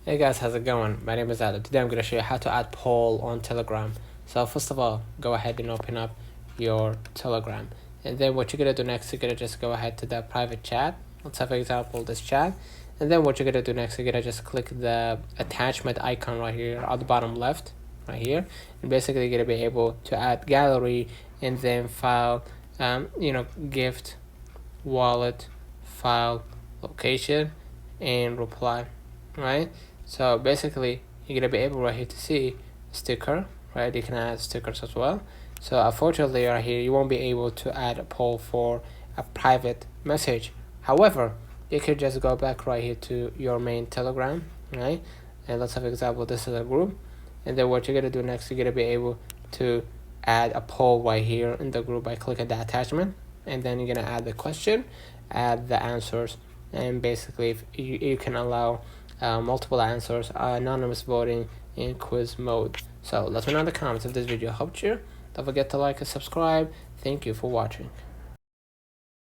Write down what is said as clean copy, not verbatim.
Hey guys, how's it going? My name is Adam. Today I'm going to show you how to add poll on Telegram. So first of all, go ahead and open up your Telegram. And then what you're going to do next, you're going to just go ahead to the private chat. Let's have an example, this chat. And then what you're going to do next, you're going to just click the attachment icon right here on the bottom left, right here. And basically you're going to be able to add gallery and then file, gift, wallet, file, location, and reply, right? So basically you're gonna be able right here to see sticker, right? You can add stickers as well. So unfortunately right here you won't be able to add a poll for a private message. However, you could just go back right here to your main Telegram, right? And let's have an example, this is a group. And then what you're gonna do next, you're gonna be able to add a poll right here in the group by clicking the attachment. And then you're gonna add the question, add the answers, and basically if you can allow multiple answers, anonymous voting in quiz mode. So let me know in the comments if this video helped you. Don't forget to like and subscribe. Thank you for watching.